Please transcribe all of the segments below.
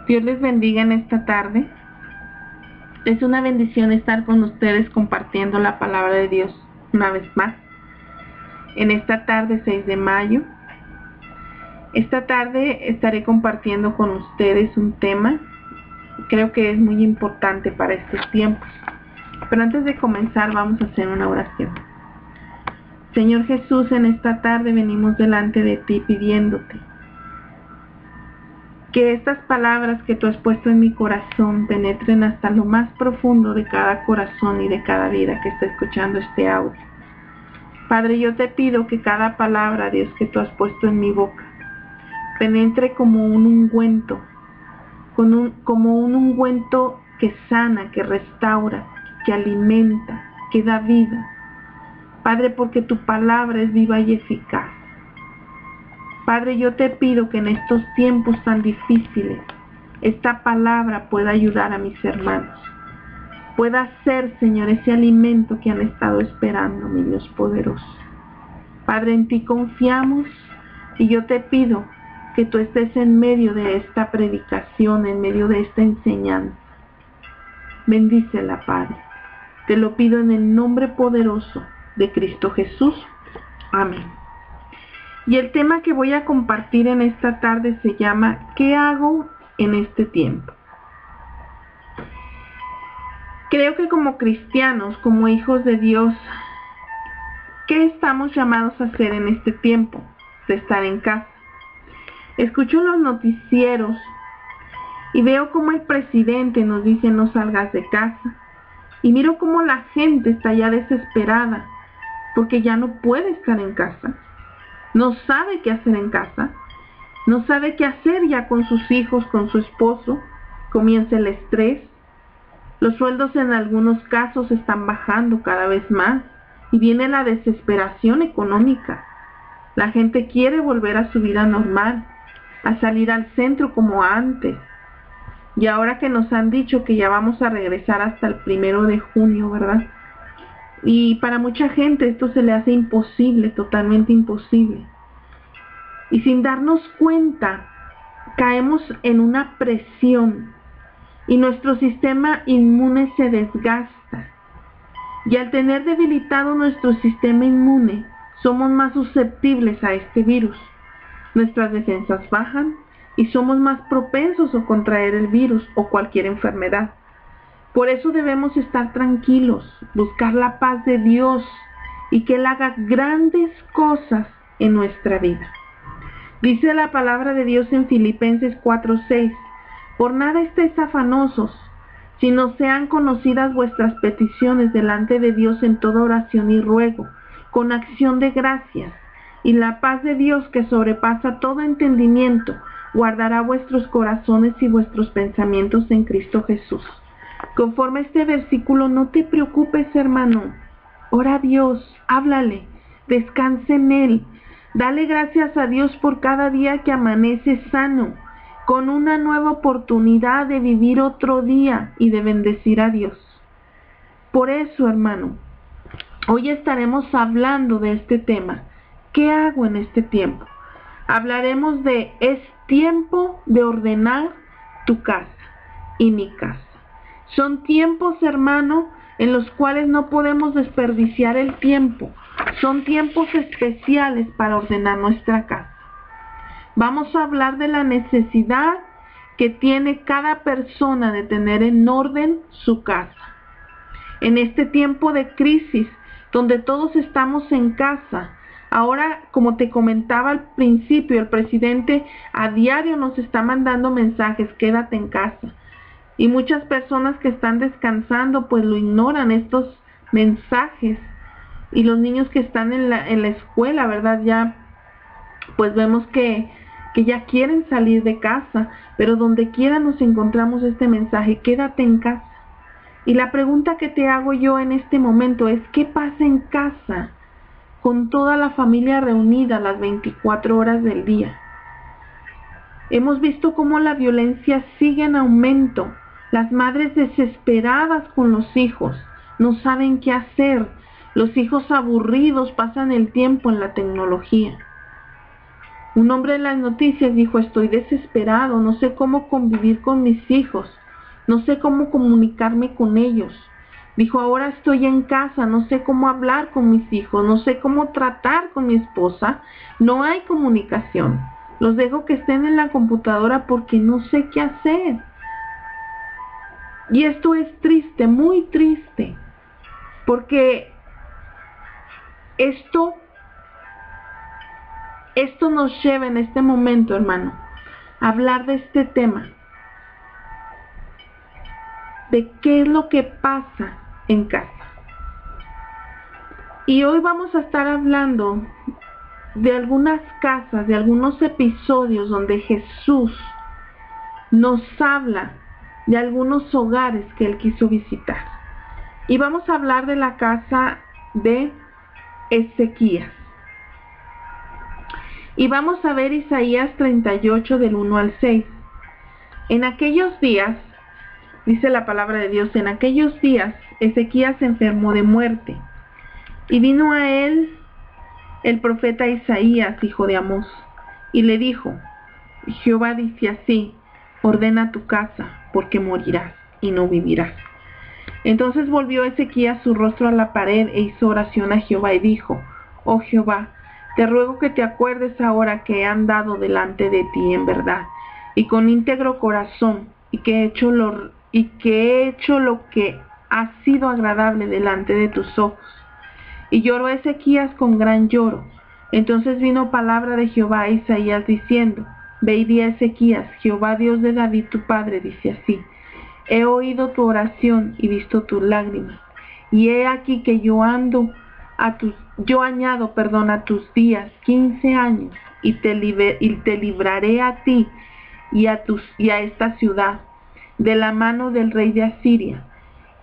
Dios les bendiga en esta tarde. Es una bendición estar con ustedes compartiendo la palabra de Dios una vez más. En esta tarde 6 de mayo, esta tarde estaré compartiendo con ustedes un tema. Creo que es muy importante para estos tiempos. Pero antes de comenzar vamos a hacer una oración. Señor Jesús, en esta tarde venimos delante de ti pidiéndote que estas palabras que tú has puesto en mi corazón penetren hasta lo más profundo de cada corazón y de cada vida que está escuchando este audio. Padre, yo te pido que cada palabra, Dios, que tú has puesto en mi boca penetre como un ungüento, como un ungüento que sana, que restaura, que alimenta, que da vida. Padre, porque tu palabra es viva y eficaz. Padre, yo te pido que en estos tiempos tan difíciles, esta palabra pueda ayudar a mis hermanos. Pueda ser, Señor, ese alimento que han estado esperando, mi Dios poderoso. Padre, en ti confiamos y yo te pido que tú estés en medio de esta predicación, en medio de esta enseñanza. Bendícela, Padre. Te lo pido en el nombre poderoso de Cristo Jesús. Amén. Y el tema que voy a compartir en esta tarde se llama ¿qué hago en este tiempo? Creo que como cristianos, como hijos de Dios, ¿qué estamos llamados a hacer en este tiempo de estar en casa? Escucho los noticieros y veo cómo el presidente nos dice no salgas de casa. Y miro cómo la gente está ya desesperada porque ya no puede estar en casa. No sabe qué hacer en casa, no sabe qué hacer ya con sus hijos, con su esposo. Comienza el estrés. Los sueldos en algunos casos están bajando cada vez más y viene la desesperación económica. La gente quiere volver a su vida normal, a salir al centro como antes. Y ahora que nos han dicho que ya vamos a regresar hasta el 1 de junio, ¿verdad? Y para mucha gente esto se le hace imposible, totalmente imposible. Y sin darnos cuenta, caemos en una presión y nuestro sistema inmune se desgasta. Y al tener debilitado nuestro sistema inmune, somos más susceptibles a este virus. Nuestras defensas bajan y somos más propensos a contraer el virus o cualquier enfermedad. Por eso debemos estar tranquilos, buscar la paz de Dios y que Él haga grandes cosas en nuestra vida. Dice la palabra de Dios en Filipenses 4:6, por nada estéis afanosos, sino sean conocidas vuestras peticiones delante de Dios en toda oración y ruego, con acción de gracias, y la paz de Dios que sobrepasa todo entendimiento, guardará vuestros corazones y vuestros pensamientos en Cristo Jesús. Conforme a este versículo, no te preocupes, hermano. Ora a Dios, háblale, descansa en Él. Dale gracias a Dios por cada día que amanece sano, con una nueva oportunidad de vivir otro día y de bendecir a Dios. Por eso, hermano, hoy estaremos hablando de este tema. ¿Qué hago en este tiempo? Hablaremos de es tiempo de ordenar tu casa y mi casa. Son tiempos, hermano, en los cuales no podemos desperdiciar el tiempo. Son tiempos especiales para ordenar nuestra casa. Vamos a hablar de la necesidad que tiene cada persona de tener en orden su casa. En este tiempo de crisis, donde todos estamos en casa, ahora, como te comentaba al principio, el presidente a diario nos está mandando mensajes, quédate en casa. Y muchas personas que están descansando, pues lo ignoran estos mensajes. Y los niños que están en la escuela, ¿verdad? Ya, pues vemos que ya quieren salir de casa, pero donde quiera nos encontramos este mensaje, quédate en casa. Y la pregunta que te hago yo en este momento es, ¿qué pasa en casa con toda la familia reunida las 24 horas del día? Hemos visto cómo la violencia sigue en aumento. Las madres desesperadas con los hijos, no saben qué hacer. Los hijos aburridos pasan el tiempo en la tecnología. Un hombre en las noticias dijo: estoy desesperado, no sé cómo convivir con mis hijos, no sé cómo comunicarme con ellos. Dijo: ahora estoy en casa, no sé cómo hablar con mis hijos, no sé cómo tratar con mi esposa, no hay comunicación. Los dejo que estén en la computadora porque no sé qué hacer. Y esto es triste, muy triste, porque esto nos lleva en este momento, hermano, a hablar de este tema, de qué es lo que pasa en casa. Y hoy vamos a estar hablando de algunas casas, de algunos episodios donde Jesús nos habla de algunos hogares que Él quiso visitar. Y vamos a hablar de la casa de Ezequías. Y vamos a ver Isaías 38 del 1 al 6. En aquellos días, dice la palabra de Dios, en aquellos días Ezequías se enfermó de muerte. Y vino a él el profeta Isaías, hijo de Amós, y le dijo: Jehová dice así: ordena tu casa, porque morirás y no vivirás. Entonces volvió Ezequías su rostro a la pared e hizo oración a Jehová y dijo: oh Jehová, te ruego que te acuerdes ahora que he andado delante de ti en verdad y con íntegro corazón, y que he hecho lo que ha sido agradable delante de tus ojos. Y lloró Ezequías con gran lloro. Entonces vino palabra de Jehová a Isaías diciendo: ve y di a Ezequías: Jehová Dios de David tu padre dice así: he oído tu oración y visto tus lágrimas, y he aquí que yo añado a tus días 15 años, y te libraré a ti y a esta ciudad de la mano del rey de Asiria,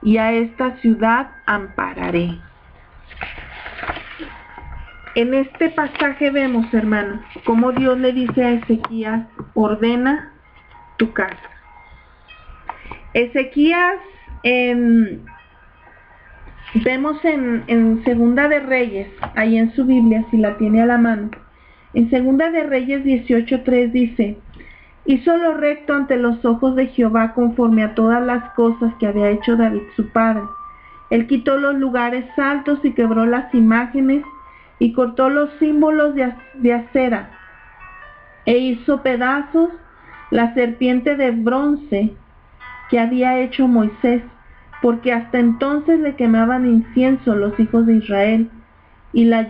y a esta ciudad ampararé. En este pasaje vemos, hermano, cómo Dios le dice a Ezequías: ordena tu casa. Ezequías, vemos en Segunda de Reyes, ahí en su Biblia, si la tiene a la mano, en Segunda de Reyes 18:3 dice: hizo lo recto ante los ojos de Jehová conforme a todas las cosas que había hecho David su padre. Él quitó los lugares altos y quebró las imágenes y cortó los símbolos de acera, e hizo pedazos la serpiente de bronce que había hecho Moisés, porque hasta entonces le quemaban incienso los hijos de Israel, y la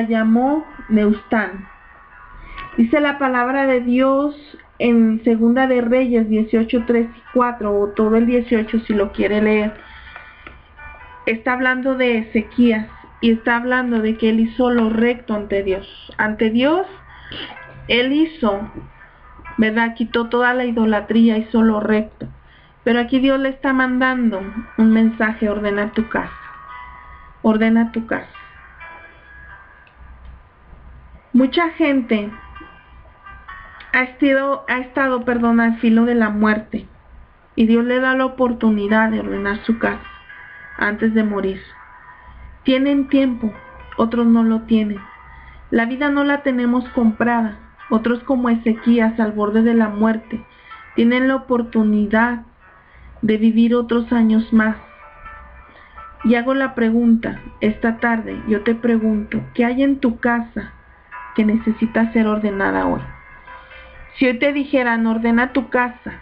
llamó Neustán. Dice la palabra de Dios en Segunda de Reyes 18:3 y 4, o todo el 18 si lo quiere leer. Está hablando de Ezequías y está hablando de que él hizo lo recto ante Dios. Ante Dios, él hizo, ¿verdad? Quitó toda la idolatría, hizo lo recto. Pero aquí Dios le está mandando un mensaje: ordena tu casa. Ordena tu casa. Mucha gente ha estado, al filo de la muerte, y Dios le da la oportunidad de ordenar su casa antes de morir. Tienen tiempo, otros no lo tienen. La vida no la tenemos comprada. Otros, como Ezequías, al borde de la muerte, tienen la oportunidad de vivir otros años más. Y hago la pregunta, esta tarde yo te pregunto: ¿qué hay en tu casa que necesita ser ordenada hoy? Si hoy te dijeran: ordena tu casa,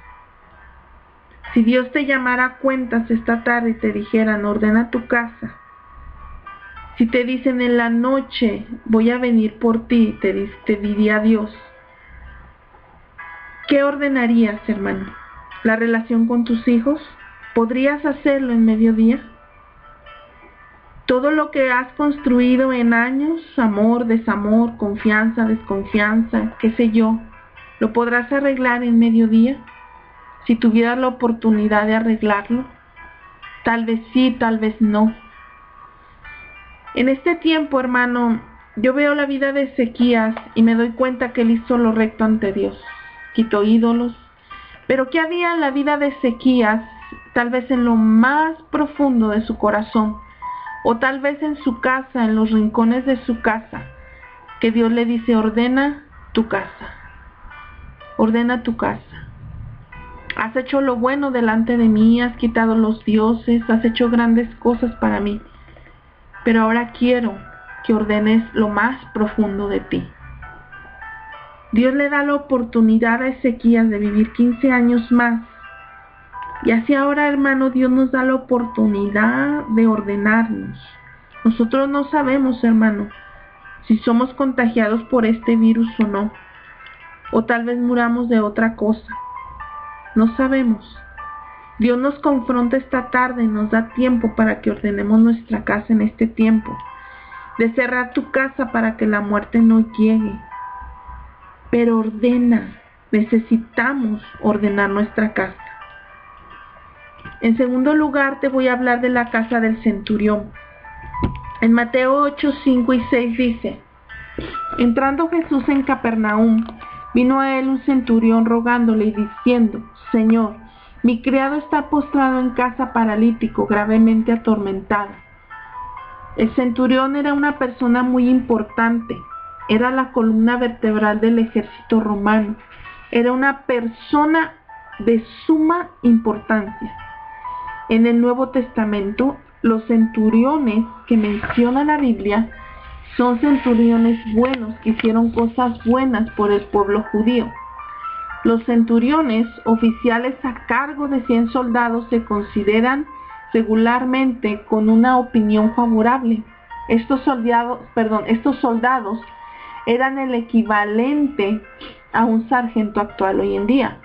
si Dios te llamara a cuentas esta tarde y te dijeran: ordena tu casa, si te dicen en la noche: voy a venir por ti, te diría Dios, ¿qué ordenarías, hermano? ¿La relación con tus hijos? ¿Podrías hacerlo en mediodía? Todo lo que has construido en años, amor, desamor, confianza, desconfianza, qué sé yo, ¿lo podrás arreglar en mediodía? Si tuvieras la oportunidad de arreglarlo, tal vez sí, tal vez no. En este tiempo, hermano, yo veo la vida de Ezequías y me doy cuenta que él hizo lo recto ante Dios, quitó ídolos. Pero ¿qué había en la vida de Ezequías? Tal vez en lo más profundo de su corazón, o tal vez en su casa, en los rincones de su casa, que Dios le dice, ordena tu casa, ordena tu casa. Has hecho lo bueno delante de mí, has quitado los dioses, has hecho grandes cosas para mí, pero ahora quiero que ordenes lo más profundo de ti. Dios le da la oportunidad a Ezequías de vivir 15 años más. Y así ahora, hermano, Dios nos da la oportunidad de ordenarnos. Nosotros no sabemos, hermano, si somos contagiados por este virus o no. O tal vez muramos de otra cosa. No sabemos. Dios nos confronta esta tarde y nos da tiempo para que ordenemos nuestra casa en este tiempo. De cerrar tu casa para que la muerte no llegue. Pero ordena. Necesitamos ordenar nuestra casa. En segundo lugar, te voy a hablar de la casa del centurión. En Mateo 8, 5 y 6 dice, entrando Jesús en Capernaum, vino a él un centurión rogándole y diciendo, Señor, mi criado está postrado en casa paralítico, gravemente atormentado. El centurión era una persona muy importante, era la columna vertebral del ejército romano, era una persona de suma importancia. En el Nuevo Testamento, los centuriones que menciona la Biblia son centuriones buenos que hicieron cosas buenas por el pueblo judío. Los centuriones, oficiales a cargo de 100 soldados, se consideran regularmente con una opinión favorable. Estos soldados eran el equivalente a un sargento actual hoy en día.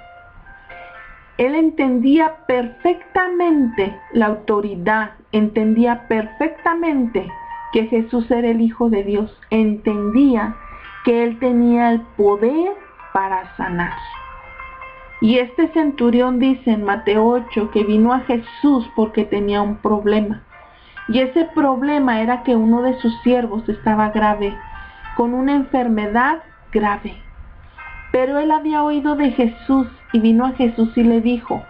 Él entendía perfectamente la autoridad, entendía perfectamente que Jesús era el Hijo de Dios, entendía que Él tenía el poder para sanar. Y este centurión dice en Mateo 8 que vino a Jesús porque tenía un problema. Y ese problema era que uno de sus siervos estaba grave, con una enfermedad grave. Pero él había oído de Jesús y vino a Jesús y le dijo,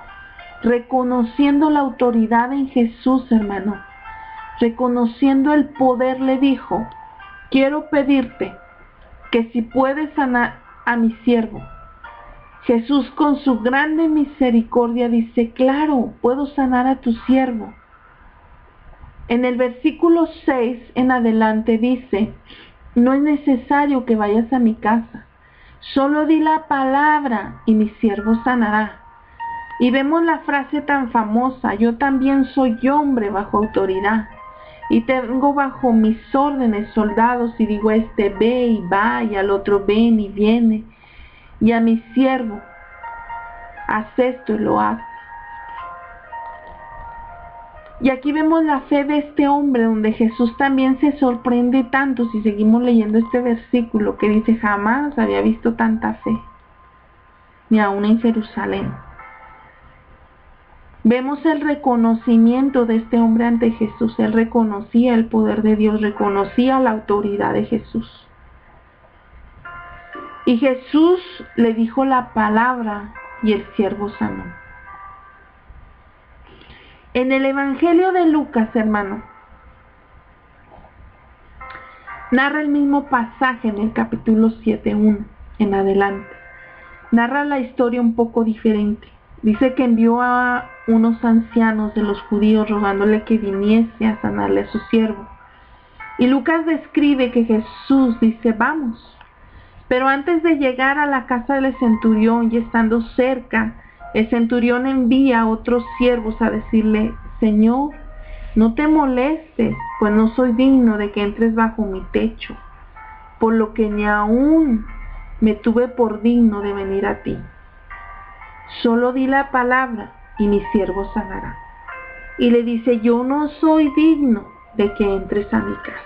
reconociendo la autoridad en Jesús, hermano, reconociendo el poder, le dijo, quiero pedirte que si puedes sanar a mi siervo. Jesús con su grande misericordia dice, claro, puedo sanar a tu siervo. En el versículo 6 en adelante dice, no es necesario que vayas a mi casa. Solo di la palabra y mi siervo sanará. Y vemos la frase tan famosa, yo también soy hombre bajo autoridad. Y tengo bajo mis órdenes soldados y digo a este ve y va y al otro ven y viene. Y a mi siervo, haz esto y lo hace. Y aquí vemos la fe de este hombre, donde Jesús también se sorprende tanto si seguimos leyendo este versículo que dice, jamás había visto tanta fe, ni aún en Jerusalén. Vemos el reconocimiento de este hombre ante Jesús. Él reconocía el poder de Dios, reconocía la autoridad de Jesús. Y Jesús le dijo la palabra y el siervo sanó. En el Evangelio de Lucas, hermano, narra el mismo pasaje en el capítulo 7:1 en adelante. Narra la historia un poco diferente. Dice que envió a unos ancianos de los judíos rogándole que viniese a sanarle a su siervo. Y Lucas describe que Jesús dice, vamos. Pero antes de llegar a la casa del centurión y estando cerca, el centurión envía a otros siervos a decirle, Señor, no te molestes, pues no soy digno de que entres bajo mi techo, por lo que ni aún me tuve por digno de venir a ti. Solo di la palabra y mi siervo sanará. Y le dice, yo no soy digno de que entres a mi casa.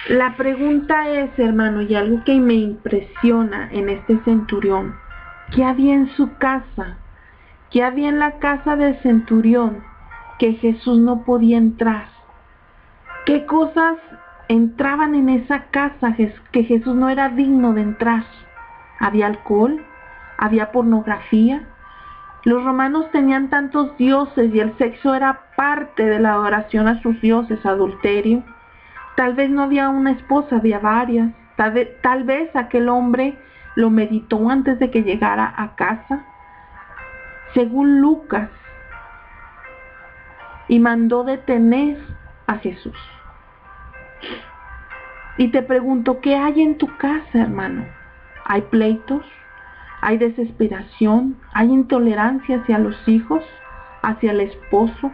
La pregunta es, hermano, y algo que me impresiona en este centurión, ¿qué había en su casa? ¿Qué había en la casa del centurión que Jesús no podía entrar? ¿Qué cosas entraban en esa casa que Jesús no era digno de entrar? ¿Había alcohol? ¿Había pornografía? Los romanos tenían tantos dioses y el sexo era parte de la adoración a sus dioses, adulterio. Tal vez no había una esposa, había varias. Tal vez aquel hombre lo meditó antes de que llegara a casa, según Lucas, y mandó detener a Jesús. Y te pregunto, ¿qué hay en tu casa, hermano? ¿Hay pleitos? ¿Hay desesperación? ¿Hay intolerancia hacia los hijos? ¿Hacia el esposo?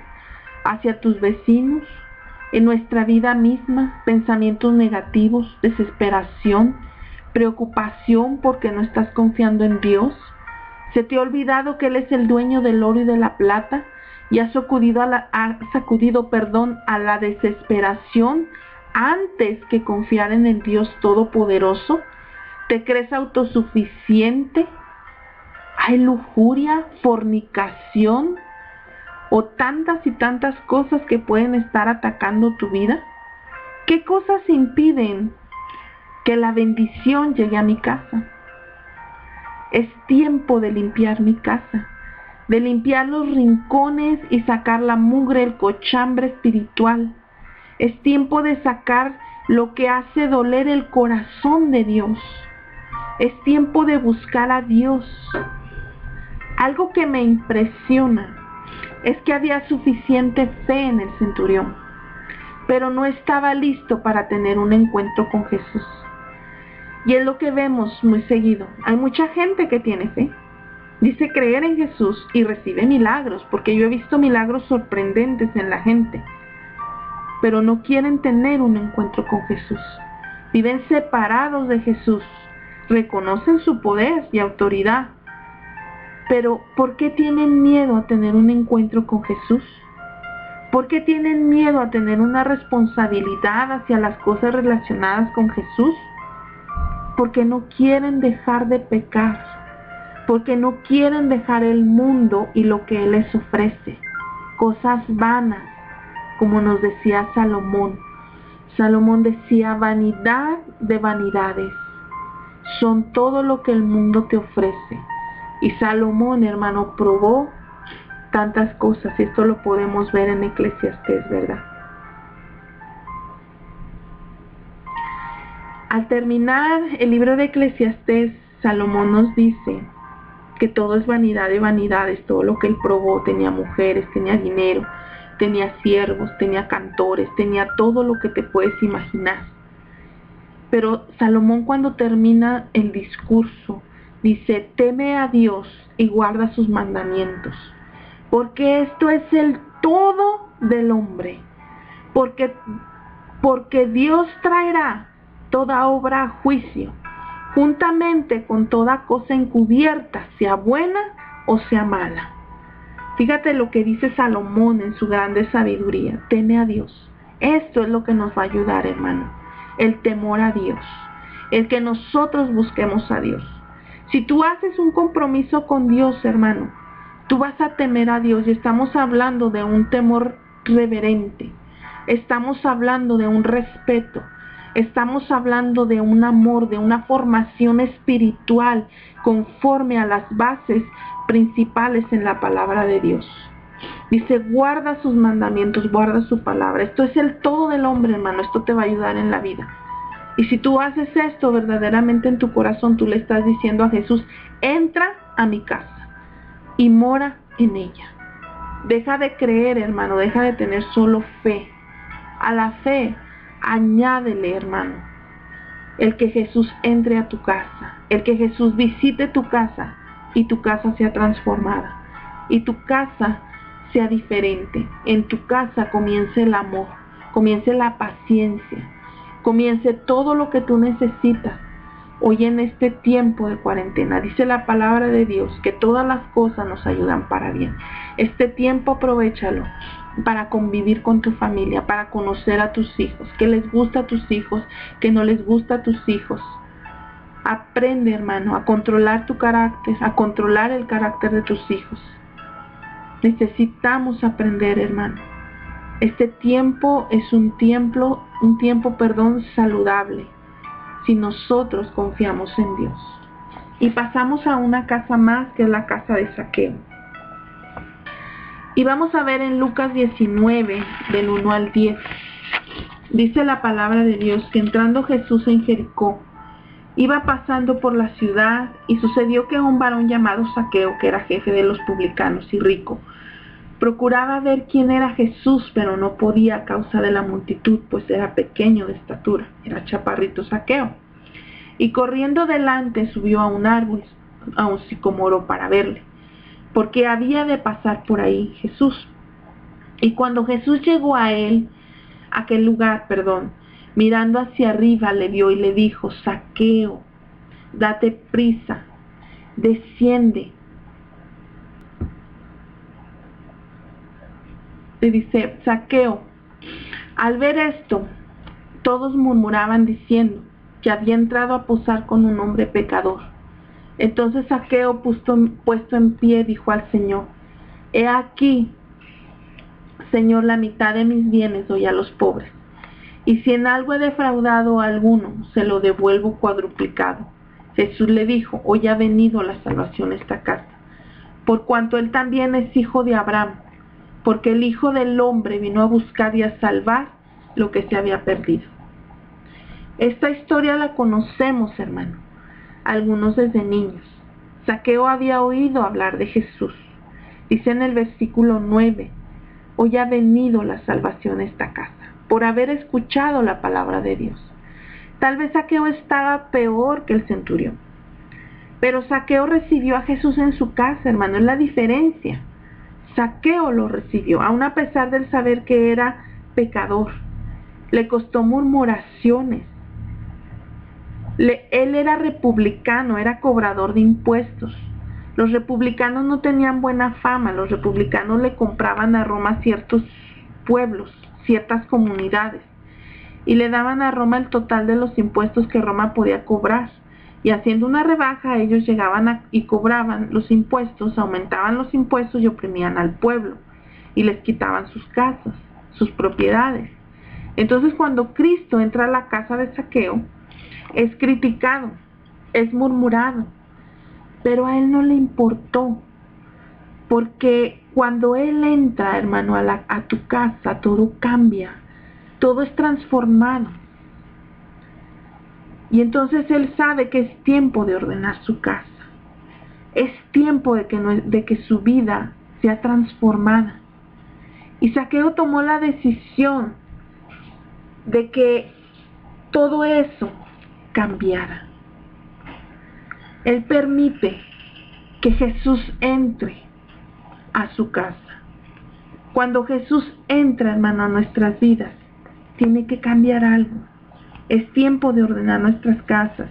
¿Hacia tus vecinos? En nuestra vida misma, pensamientos negativos, desesperación, preocupación porque no estás confiando en Dios. ¿Se te ha olvidado que Él es el dueño del oro y de la plata? ¿Y has sacudido a la desesperación antes que confiar en el Dios Todopoderoso? ¿Te crees autosuficiente? ¿Hay lujuria, fornicación o tantas y tantas cosas que pueden estar atacando tu vida? ¿Qué cosas impiden que la bendición llegue a mi casa? Es tiempo de limpiar mi casa, de limpiar los rincones y sacar la mugre, el cochambre espiritual. Es tiempo de sacar lo que hace doler el corazón de Dios. Es tiempo de buscar a Dios. Algo que me impresiona es que había suficiente fe en el centurión, pero no estaba listo para tener un encuentro con Jesús. Y es lo que vemos muy seguido. Hay mucha gente que tiene fe. Dice creer en Jesús y recibe milagros, porque yo he visto milagros sorprendentes en la gente. Pero no quieren tener un encuentro con Jesús. Viven separados de Jesús. Reconocen su poder y autoridad. Pero ¿por qué tienen miedo a tener un encuentro con Jesús? ¿Por qué tienen miedo a tener una responsabilidad hacia las cosas relacionadas con Jesús? Porque no quieren dejar de pecar, porque no quieren dejar el mundo y lo que Él les ofrece, cosas vanas, como nos decía Salomón. Salomón decía, vanidad de vanidades, son todo lo que el mundo te ofrece. Y Salomón, hermano, probó tantas cosas, y esto lo podemos ver en Eclesiastés, ¿verdad? Al terminar el libro de Eclesiastés, Salomón nos dice que todo es vanidad de vanidades, todo lo que él probó. Tenía mujeres, tenía dinero, tenía siervos, tenía cantores, tenía todo lo que te puedes imaginar. Pero Salomón, cuando termina el discurso, dice, teme a Dios y guarda sus mandamientos, porque esto es el todo del hombre, porque Dios traerá toda obra a juicio, juntamente con toda cosa encubierta, sea buena o sea mala. Fíjate lo que dice Salomón en su grande sabiduría, teme a Dios. Esto es lo que nos va a ayudar, hermano, el temor a Dios, el que nosotros busquemos a Dios. Si tú haces un compromiso con Dios, hermano, tú vas a temer a Dios, y estamos hablando de un temor reverente, estamos hablando de un respeto, estamos hablando de un amor, de una formación espiritual conforme a las bases principales en la palabra de Dios. Dice, guarda sus mandamientos, guarda su palabra. Esto es el todo del hombre, hermano. Esto te va a ayudar en la vida. Y si tú haces esto verdaderamente en tu corazón, tú le estás diciendo a Jesús, entra a mi casa y mora en ella. Deja de creer, hermano, deja de tener solo fe. A la fe, añádele, hermano, el que Jesús entre a tu casa, el que Jesús visite tu casa y tu casa sea transformada y tu casa sea diferente. En tu casa comience el amor, comience la paciencia, comience todo lo que tú necesitas hoy en este tiempo de cuarentena. Dice la palabra de Dios que todas las cosas nos ayudan para bien. Este tiempo aprovéchalo para convivir con tu familia, para conocer a tus hijos, qué les gusta a tus hijos, qué no les gusta a tus hijos. Aprende, hermano, a controlar tu carácter, a controlar el carácter de tus hijos. Necesitamos aprender, hermano. Este tiempo es un tiempo, saludable, si nosotros confiamos en Dios. Y pasamos a una casa más, que es la casa de Zaqueo. Y vamos a ver en Lucas 19, del 1 al 10. Dice la palabra de Dios que entrando Jesús en Jericó, iba pasando por la ciudad y sucedió que un varón llamado Zaqueo, que era jefe de los publicanos y rico, procuraba ver quién era Jesús, pero no podía a causa de la multitud, pues era pequeño de estatura, era chaparrito Zaqueo. Y corriendo delante subió a un árbol, a un sicomoro para verle, porque había de pasar por ahí Jesús. Y cuando Jesús llegó a aquel lugar, mirando hacia arriba le vio y le dijo: Zaqueo, date prisa, desciende. Le dice: Zaqueo. Al ver esto, todos murmuraban diciendo que había entrado a posar con un hombre pecador. Entonces Zaqueo, puesto en pie, dijo al Señor: He aquí, Señor, la mitad de mis bienes doy a los pobres, y si en algo he defraudado a alguno, se lo devuelvo cuadruplicado. Jesús le dijo: Hoy ha venido la salvación a esta casa, por cuanto él también es hijo de Abraham, porque el Hijo del Hombre vino a buscar y a salvar lo que se había perdido. Esta historia la conocemos, hermano, algunos desde niños. Zaqueo había oído hablar de Jesús. Dice en el versículo 9: Hoy ha venido la salvación a esta casa, por haber escuchado la palabra de Dios. Tal vez Zaqueo estaba peor que el centurión, pero Zaqueo recibió a Jesús en su casa, hermano, es la diferencia. Zaqueo lo recibió, aun a pesar del saber que era pecador. Le costó murmuraciones. Él era republicano, era cobrador de impuestos. Los republicanos no tenían buena fama. Los republicanos le compraban a Roma ciertos pueblos, ciertas comunidades, y le daban a Roma el total de los impuestos que Roma podía cobrar. Y haciendo una rebaja, ellos llegaban y cobraban los impuestos, aumentaban los impuestos y oprimían al pueblo, y les quitaban sus casas, sus propiedades. Entonces, cuando Cristo entra a la casa de Zaqueo, es criticado, es murmurado, pero a él no le importó, porque cuando él entra, hermano, a tu casa, todo cambia, todo es transformado. Y entonces él sabe que es tiempo de ordenar su casa, es tiempo de que su vida sea transformada. Y Zaqueo tomó la decisión de que todo eso cambiara. Él permite que Jesús entre a su casa. Cuando Jesús entra, hermano, a nuestras vidas, tiene que cambiar algo. Es tiempo de ordenar nuestras casas.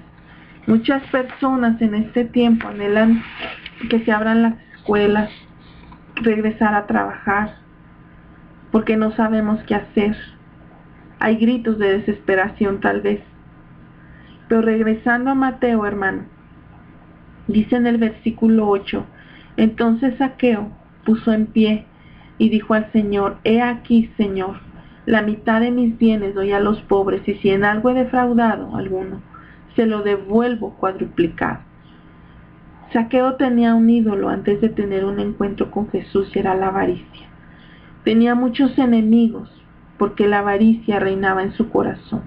Muchas personas en este tiempo anhelan que se abran las escuelas, regresar a trabajar, porque no sabemos qué hacer. Hay gritos de desesperación tal vez. Pero regresando a Mateo, hermano, dice en el versículo 8: Entonces Zaqueo puso en pie y dijo al Señor: He aquí, Señor, la mitad de mis bienes doy a los pobres, y si en algo he defraudado a alguno, se lo devuelvo cuadruplicado. Zaqueo tenía un ídolo antes de tener un encuentro con Jesús, y era la avaricia. Tenía muchos enemigos porque la avaricia reinaba en su corazón.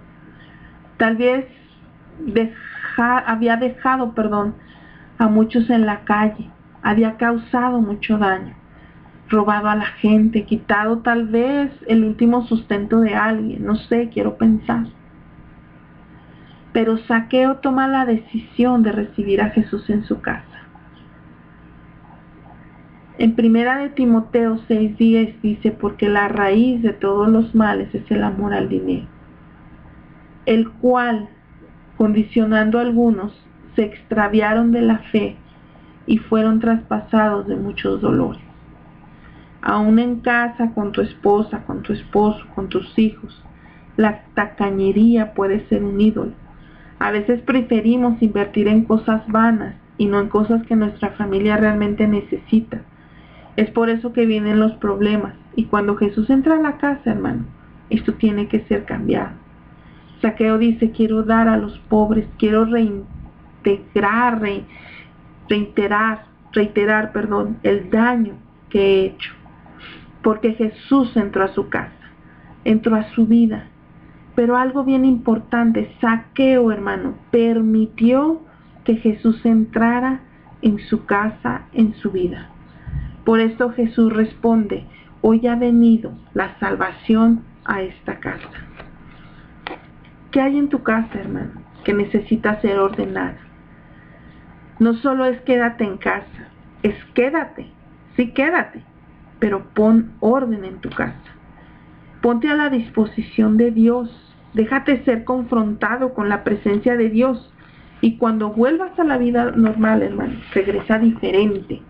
Tal vez había dejado a muchos en la calle, había causado mucho daño, robado a la gente, quitado tal vez el último sustento de alguien, no sé, quiero pensar. Pero Zaqueo toma la decisión de recibir a Jesús en su casa. En 1 de Timoteo 6:10 dice: Porque la raíz de todos los males es el amor al dinero, el cual, condicionando a algunos, se extraviaron de la fe y fueron traspasados de muchos dolores. Aún en casa, con tu esposa, con tu esposo, con tus hijos, la tacañería puede ser un ídolo. A veces preferimos invertir en cosas vanas y no en cosas que nuestra familia realmente necesita. Es por eso que vienen los problemas. Y cuando Jesús entra a la casa, hermano, esto tiene que ser cambiado. Zaqueo dice: quiero dar a los pobres, quiero reiterar el daño que he hecho. Porque Jesús entró a su casa, entró a su vida, Pero algo bien importante, Zaqueo, hermano, permitió que Jesús entrara en su casa, en su vida. Por esto Jesús responde, hoy ha venido la salvación a esta casa. ¿Qué hay en tu casa, hermano, que necesita ser ordenada? No solo es quédate en casa, es quédate, sí quédate, pero pon orden en tu casa. Ponte a la disposición de Dios, déjate ser confrontado con la presencia de Dios. Y cuando vuelvas a la vida normal, hermano, regresa diferente,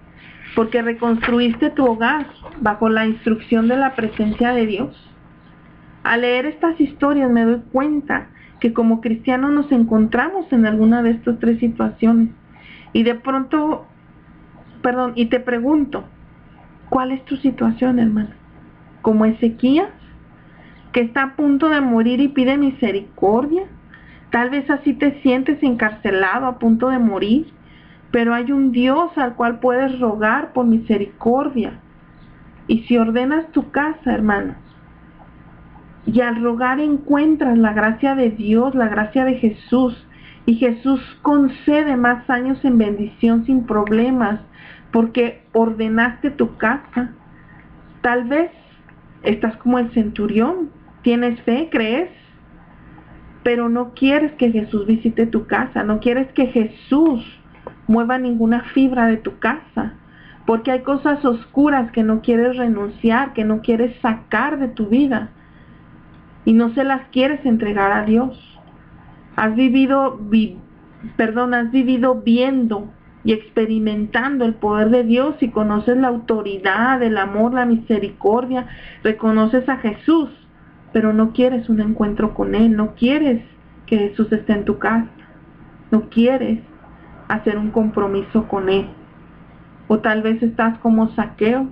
porque reconstruiste tu hogar bajo la instrucción de la presencia de Dios. Al leer estas historias me doy cuenta que como cristianos nos encontramos en alguna de estas tres situaciones. Y de pronto, y te pregunto, ¿cuál es tu situación, hermano? ¿Como Ezequías, que está a punto de morir y pide misericordia? Tal vez así te sientes encarcelado, a punto de morir, pero hay un Dios al cual puedes rogar por misericordia. Y si ordenas tu casa, hermano, y al rogar encuentras la gracia de Dios, la gracia de Jesús, y Jesús concede más años en bendición sin problemas, porque ordenaste tu casa. Tal vez estás como el centurión, tienes fe, crees, pero no quieres que Jesús visite tu casa, no quieres que Jesús mueva ninguna fibra de tu casa, porque hay cosas oscuras que no quieres renunciar, que no quieres sacar de tu vida, y no se las quieres entregar a Dios. Has vivido viendo y experimentando el poder de Dios y conoces la autoridad, el amor, la misericordia, reconoces a Jesús, pero no quieres un encuentro con Él, no quieres que Jesús esté en tu casa, no quieres hacer un compromiso con Él. O tal vez estás como Zaqueo,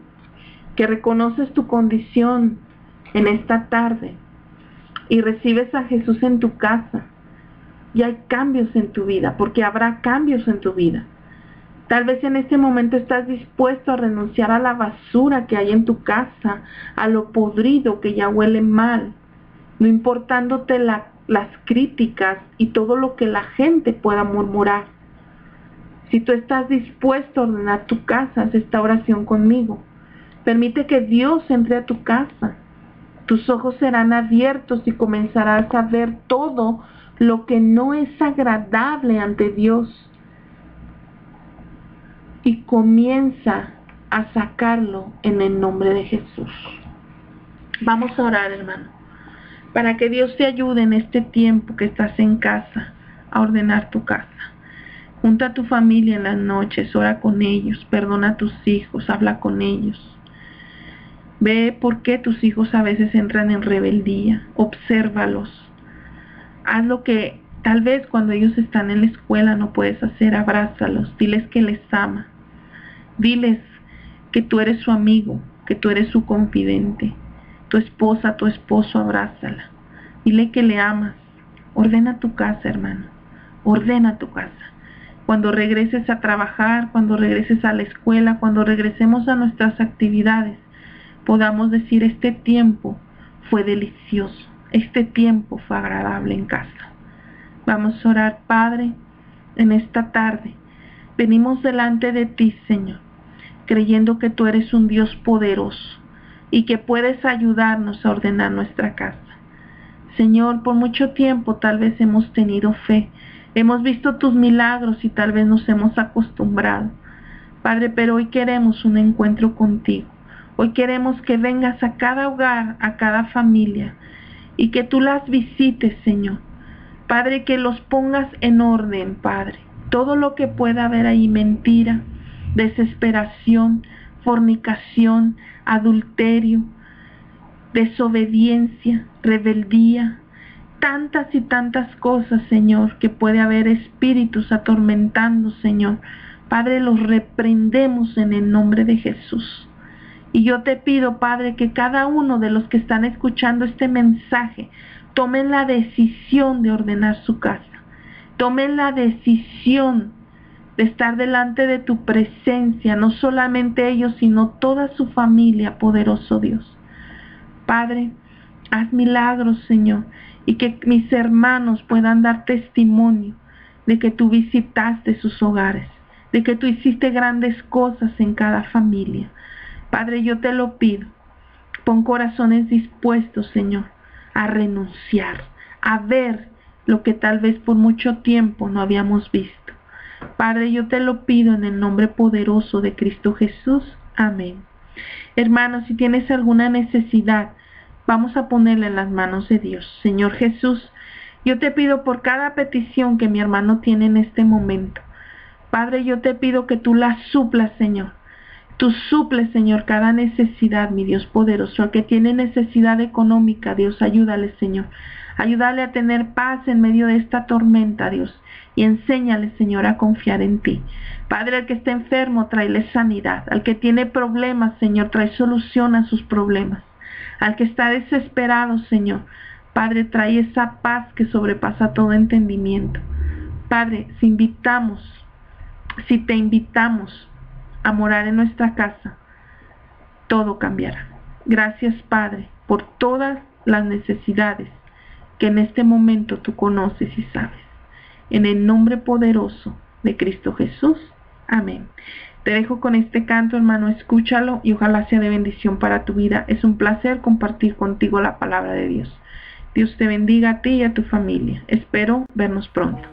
que reconoces tu condición en esta tarde y recibes a Jesús en tu casa. Y hay cambios en tu vida, porque habrá cambios en tu vida. Tal vez en este momento estás dispuesto a renunciar a la basura que hay en tu casa, a lo podrido que ya huele mal, no importándote las críticas y todo lo que la gente pueda murmurar. Si tú estás dispuesto a ordenar tu casa, haz esta oración conmigo. Permite que Dios entre a tu casa. Tus ojos serán abiertos y comenzarás a ver todo lo que no es agradable ante Dios. Y comienza a sacarlo en el nombre de Jesús. Vamos a orar, hermano, para que Dios te ayude en este tiempo que estás en casa, a ordenar tu casa. Junta a tu familia en las noches, ora con ellos, perdona a tus hijos, habla con ellos. Ve por qué tus hijos a veces entran en rebeldía, obsérvalos. Haz lo que tal vez cuando ellos están en la escuela no puedes hacer, abrázalos, diles que les ama. Diles que tú eres su amigo, que tú eres su confidente. Tu esposa, tu esposo, abrázala. Dile que le amas. Ordena tu casa, hermano. Ordena tu casa. Cuando regreses a trabajar, cuando regreses a la escuela, cuando regresemos a nuestras actividades, podamos decir, este tiempo fue delicioso. Este tiempo fue agradable en casa. Vamos a orar, Padre, en esta tarde. Venimos delante de ti, Señor, creyendo que tú eres un Dios poderoso y que puedes ayudarnos a ordenar nuestra casa. Señor, por mucho tiempo tal vez hemos tenido fe, hemos visto tus milagros y tal vez nos hemos acostumbrado. Padre, pero hoy queremos un encuentro contigo. Hoy queremos que vengas a cada hogar, a cada familia, y que tú las visites, Señor. Padre, que los pongas en orden, Padre. Todo lo que pueda haber ahí, mentira, desesperación, fornicación, adulterio, desobediencia, rebeldía, tantas y tantas cosas, Señor, que puede haber espíritus atormentando, Señor. Padre, los reprendemos en el nombre de Jesús. Y yo te pido, Padre, que cada uno de los que están escuchando este mensaje tomen la decisión de ordenar su casa. Tomen la decisión de estar delante de tu presencia, no solamente ellos, sino toda su familia, poderoso Dios. Padre, haz milagros, Señor, y que mis hermanos puedan dar testimonio de que tú visitaste sus hogares, de que tú hiciste grandes cosas en cada familia. Padre, yo te lo pido, pon corazones dispuestos, Señor, a renunciar, a ver lo que tal vez por mucho tiempo no habíamos visto. Padre, yo te lo pido en el nombre poderoso de Cristo Jesús. Amén. Hermanos, si tienes alguna necesidad, vamos a ponerla en las manos de Dios. Señor Jesús, yo te pido por cada petición que mi hermano tiene en este momento. Padre, yo te pido que tú la suplas, Señor. Tú suples, Señor, cada necesidad, mi Dios poderoso. El que tiene necesidad económica, Dios, ayúdale, Señor. Ayúdale a tener paz en medio de esta tormenta, Dios. Y enséñale, Señor, a confiar en ti. Padre, al que está enfermo, tráele sanidad. Al que tiene problemas, Señor, trae solución a sus problemas. Al que está desesperado, Señor, Padre, trae esa paz que sobrepasa todo entendimiento. Padre, si te invitamos a morar en nuestra casa, todo cambiará. Gracias, Padre, por todas las necesidades que en este momento tú conoces y sabes. En el nombre poderoso de Cristo Jesús. Amén. Te dejo con este canto, hermano, escúchalo y ojalá sea de bendición para tu vida. Es un placer compartir contigo la palabra de Dios. Dios te bendiga a ti y a tu familia. Espero vernos pronto.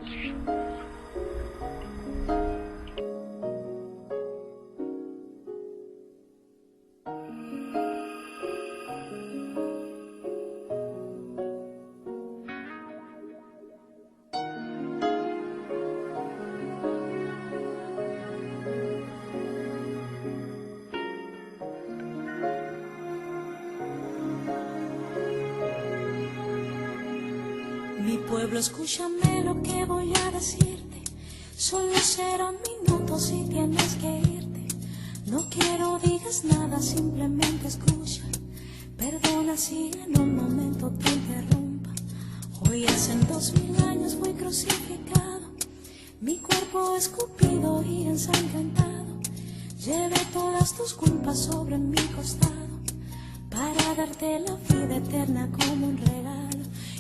Mi pueblo, escúchame lo que voy a decirte. Solo serán minutos y tienes que irte. No quiero digas nada, simplemente escucha. Perdona si en un momento te interrumpa. Hoy hacen 2000 años fui crucificado. Mi cuerpo escupido y ensangrentado. Llevé todas tus culpas sobre mi costado para darte la vida eterna como un regalo.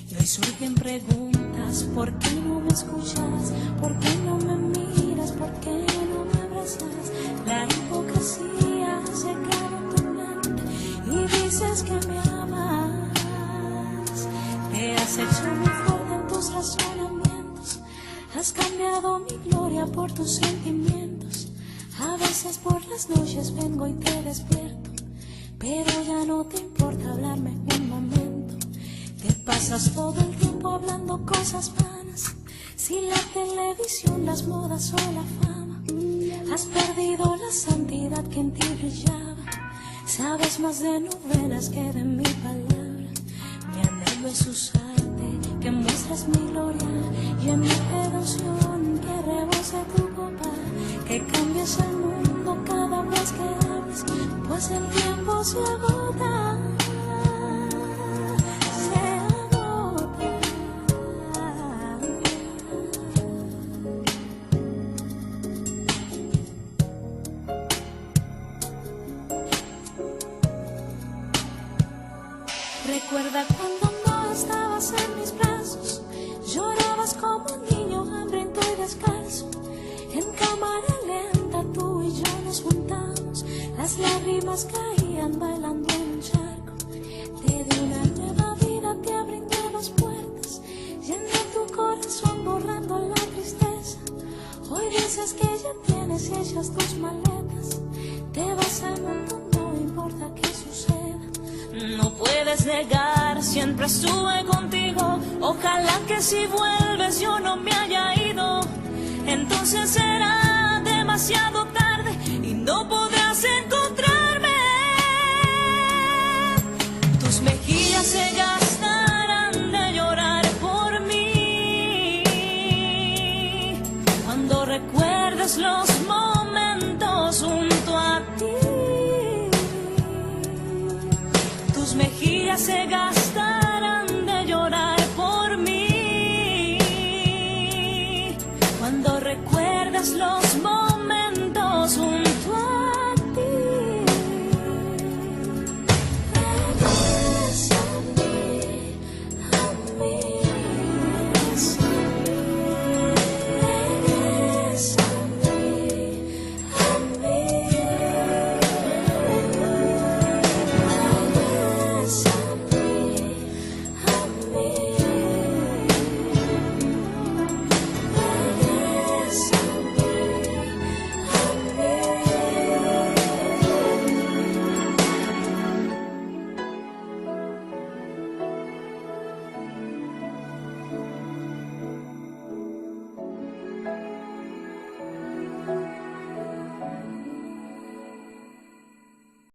Y hoy surgen preguntas, ¿por qué no me escuchas? ¿Por qué no me miras? ¿Por qué no me abrazas? La hipocresía se clava en tu mente y dices que me amas. Te has hecho muy fuerte en tus razonamientos, has cambiado mi gloria por tus sentimientos. A veces por las noches vengo y te despierto, pero ya no te importa hablarme un momento. Te pasas todo el tiempo hablando cosas vanas, si la televisión, las modas o la fama. Has perdido la santidad que en ti brillaba. Sabes más de novelas que de mi palabra. Mi anhelo es usarte, que muestres mi gloria, y en mi devoción que rebose tu copa, que cambies el mundo cada vez que hables, pues el tiempo se agota. Recuerda cuando no estabas en mis brazos, llorabas como un niño hambriento y descalzo. En cámara lenta tú y yo nos juntamos, las lágrimas caían bailando en un charco. Te di una nueva vida, te abrí nuevas puertas, llené tu corazón borrando la tristeza. Hoy dices que ya tienes hechas tus maletas, te vas al mundo, no importa qué suceda. No puedes negar, siempre estuve contigo. Ojalá que si vuelves yo no me haya ido. Entonces será demasiado tarde y no podrás encontrarme. Tus mejillas se gastarán de llorar por mí. Cuando recuerdes los momentos junto a ti. Tus mejillas se gastarán de llorar por mí. Cuando recuerdas lo